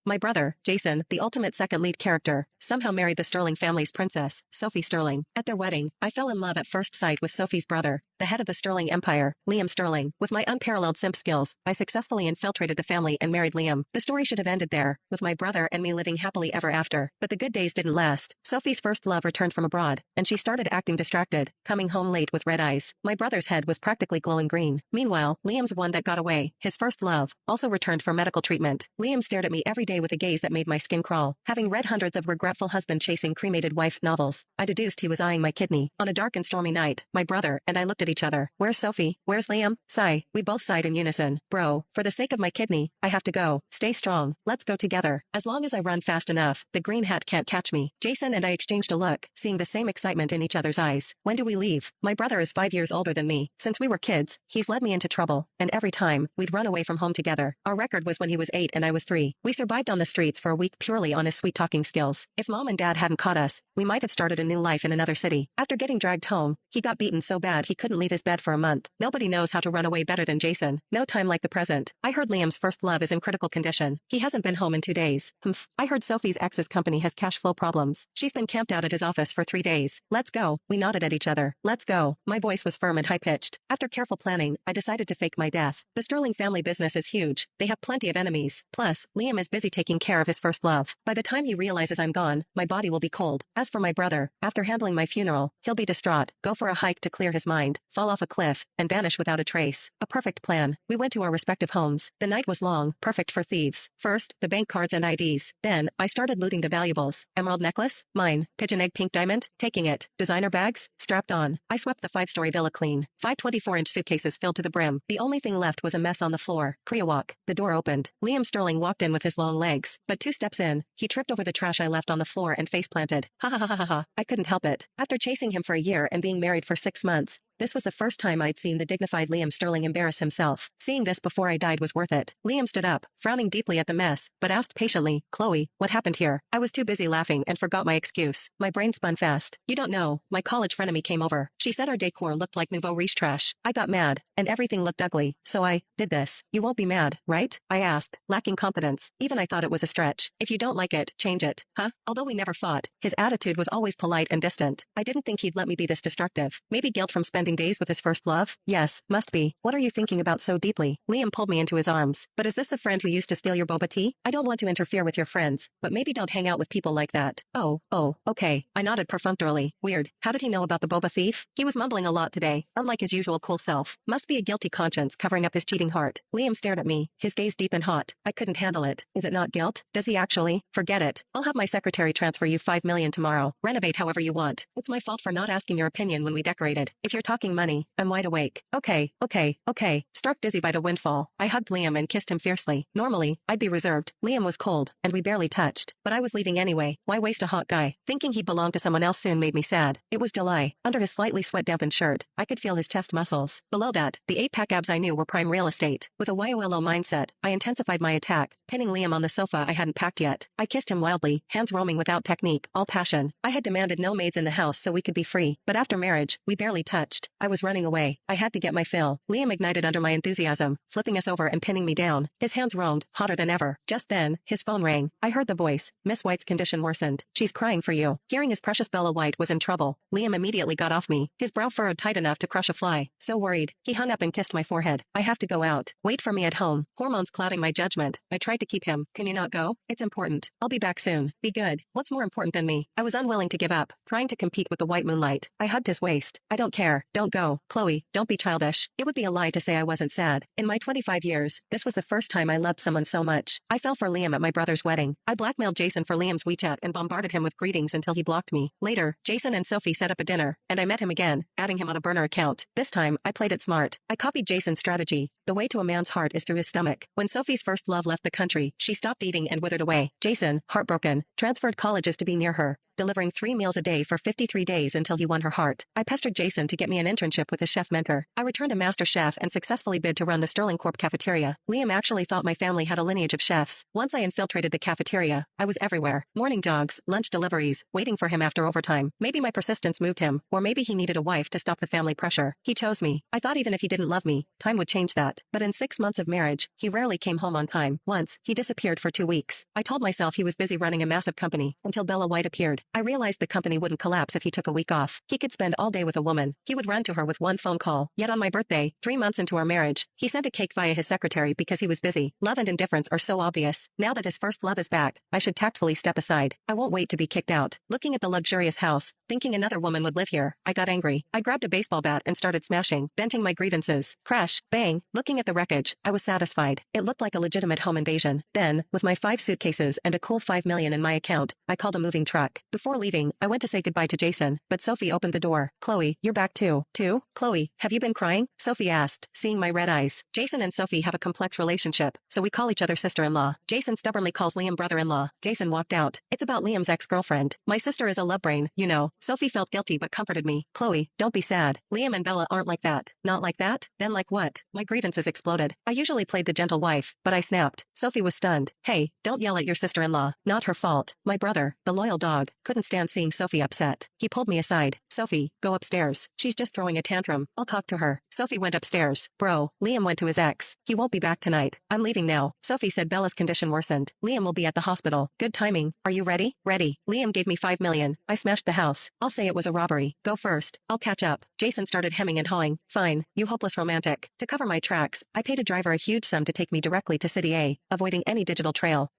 My brother, Jason, the ultimate second lead character, somehow married the Sterling family's princess, Sophie Sterling. At their wedding, I fell in love at first sight with Sophie's brother, the head of the Sterling Empire, Liam Sterling. With my unparalleled simp skills, I successfully infiltrated the family and married Liam. The story should have ended there, with my brother and me living happily ever after. But the good days didn't last. Sophie's first love returned from abroad, and she started acting distracted, coming home late with red eyes. My brother's head was practically glowing green. Meanwhile, Liam's one that got away, his first love, also returned for medical treatment. Liam stared at me every day with a gaze that made my skin crawl. Having read hundreds of regretful husband-chasing cremated wife novels, I deduced he was eyeing my kidney. On a dark and stormy night, my brother and I looked at each other. Where's Sophie? Where's Liam? Sigh. We both sighed in unison. Bro, for the sake of my kidney, I have to go. Stay strong. Let's go together. As long as I run fast enough, the green hat can't catch me. Jason and I exchanged a look, seeing the same excitement in each other's eyes. When do we leave? My brother is 5 years older than me. Since we were kids, he's led me into trouble, and every time, we'd run away from home together. Our record was when he was 8 and I was 3. We survived on the streets for a week purely on his sweet-talking skills. If mom and dad hadn't caught us, we might have started a new life in another city. After getting dragged home, he got beaten so bad he couldn't leave his bed for a month. Nobody knows how to run away better than Jason. No time like the present. I heard Liam's first love is in critical condition. He hasn't been home in 2 days. Humph. I heard Sophie's ex's company has cash flow problems. She's been camped out at his office for 3 days. Let's go. We nodded at each other. Let's go. My voice was firm and high-pitched. After careful planning, I decided to fake my death. The Sterling family business is huge. They have plenty of enemies. Plus, Liam is busy taking care of his first love. By the time he realizes I'm gone, my body will be cold. As for my brother, after handling my funeral, he'll be distraught, go for a hike to clear his mind, fall off a cliff, and vanish without a trace. A perfect plan. We went to our respective homes. The night was long, perfect for thieves. First, the bank cards and IDs. Then, I started looting the valuables. Emerald necklace? Mine. Pigeon egg pink diamond? Taking it. Designer bags? Strapped on. I swept the 5-story villa clean. 5 24-inch suitcases filled to the brim. The only thing left was a mess on the floor. Walk. The door opened. Liam Sterling walked in with his long legs, but 2 steps in, he tripped over the trash I left on the floor and face planted. Ha ha ha ha ha ha. I couldn't help it. After chasing him for a year and being married for 6 months, this was the first time I'd seen the dignified Liam Sterling embarrass himself. Seeing this before I died was worth it. Liam stood up, frowning deeply at the mess, but asked patiently, Chloe, what happened here? I was too busy laughing and forgot my excuse. My brain spun fast. You don't know, my college frenemy came over. She said our decor looked like nouveau riche trash. I got mad, and everything looked ugly, so I did this. You won't be mad, right? I asked, lacking confidence. Even I thought it was a stretch. If you don't like it, change it. Huh? Although we never fought, his attitude was always polite and distant. I didn't think he'd let me be this destructive. Maybe guilt from spending days with his first love? Yes, must be. What are you thinking about so deeply? Liam pulled me into his arms. But is this the friend who used to steal your boba tea? I don't want to interfere with your friends, but maybe don't hang out with people like that. Oh, okay. I nodded perfunctorily. Weird. How did he know about the boba thief? He was mumbling a lot today, unlike his usual cool self. Must be a guilty conscience covering up his cheating heart. Liam stared at me, his gaze deep and hot. I couldn't handle it. Is it not guilt? Does he actually? Forget it. I'll have my secretary transfer you $5 million tomorrow. Renovate however you want. It's my fault for not asking your opinion when we decorated. If you're talking money, I'm wide awake. Okay. Struck dizzy by the windfall, I hugged Liam and kissed him fiercely. Normally, I'd be reserved. Liam was cold, and we barely touched. But I was leaving anyway. Why waste a hot guy? Thinking he'd belong to someone else soon made me sad. It was July. Under his slightly sweat-dampened shirt, I could feel his chest muscles. Below that, the 8-pack abs I knew were prime real estate. With a YOLO mindset, I intensified my attack, pinning Liam on the sofa I hadn't packed yet. I kissed him wildly, hands roaming without technique, all passion. I had demanded no maids in the house so we could be free. But after marriage, we barely touched. I was running away. I had to get my fill. Liam ignited under my enthusiasm, flipping us over and pinning me down. His hands roamed, hotter than ever. Just then, his phone rang. I heard the voice. Miss White's condition worsened. She's crying for you. Hearing his precious Bella White was in trouble, Liam immediately got off me, his brow furrowed tight enough to crush a fly. So worried, he hung up and kissed my forehead. I have to go out. Wait for me at home. Hormones clouding my judgment. I tried to keep him. Can you not go? It's important. I'll be back soon. Be good. What's more important than me? I was unwilling to give up, trying to compete with the white moonlight. I hugged his waist. I don't care. Don't go. Chloe, don't be childish. It would be a lie to say I wasn't sad. In my 25 years, this was the first time I loved someone so much. I fell for Liam at my brother's wedding. I blackmailed Jason for Liam's WeChat and bombarded him with greetings until he blocked me. Later, Jason and Sophie set up a dinner, and I met him again, adding him on a burner account. This time, I played it smart. I copied Jason's strategy. The way to a man's heart is through his stomach. When Sophie's first love left the country, she stopped eating and withered away. Jason, heartbroken, transferred colleges to be near her, delivering 3 meals a day for 53 days until he won her heart. I pestered Jason to get me an internship with his chef mentor. I returned to Master Chef and successfully bid to run the Sterling Corp cafeteria. Liam actually thought my family had a lineage of chefs. Once I infiltrated the cafeteria, I was everywhere. Morning jogs, lunch deliveries, waiting for him after overtime. Maybe my persistence moved him, or maybe he needed a wife to stop the family pressure. He chose me. I thought even if he didn't love me, time would change that. But in 6 months of marriage, he rarely came home on time. Once, he disappeared for 2 weeks. I told myself he was busy running a massive company, until Bella White appeared. I realized the company wouldn't collapse if he took a week off. He could spend all day with a woman. He would run to her with one phone call. Yet on my birthday, 3 months into our marriage, he sent a cake via his secretary because he was busy. Love and indifference are so obvious. Now that his first love is back, I should tactfully step aside. I won't wait to be kicked out. Looking at the luxurious house, thinking another woman would live here, I got angry. I grabbed a baseball bat and started smashing, venting my grievances. Crash, bang, looking at the wreckage, I was satisfied. It looked like a legitimate home invasion. Then, with my 5 suitcases and a cool $5 million in my account, I called a moving truck. Before leaving, I went to say goodbye to Jason, but Sophie opened the door. Chloe, you're back too. Too? Chloe, have you been crying? Sophie asked, seeing my red eyes. Jason and Sophie have a complex relationship, so we call each other sister-in-law. Jason stubbornly calls Liam brother-in-law. Jason walked out. It's about Liam's ex-girlfriend. My sister is a love brain, you know. Sophie felt guilty but comforted me. Chloe, don't be sad. Liam and Bella aren't like that. Not like that? Then like what? My grievances exploded. I usually played the gentle wife, but I snapped. Sophie was stunned. Hey, don't yell at your sister-in-law. Not her fault. My brother, the loyal dog, couldn't stand seeing Sophie upset. He pulled me aside. Sophie, go upstairs. She's just throwing a tantrum. I'll talk to her. Sophie went upstairs. Bro, Liam went to his ex. He won't be back tonight. I'm leaving now. Sophie said Bella's condition worsened. Liam will be at the hospital. Good timing. Are you ready? Ready. Liam gave me $5 million. I smashed the house. I'll say it was a robbery. Go first. I'll catch up. Jason started hemming and hawing. Fine, you hopeless romantic. To cover my tracks, I paid a driver a huge sum to take me directly to City A, avoiding any digital trail.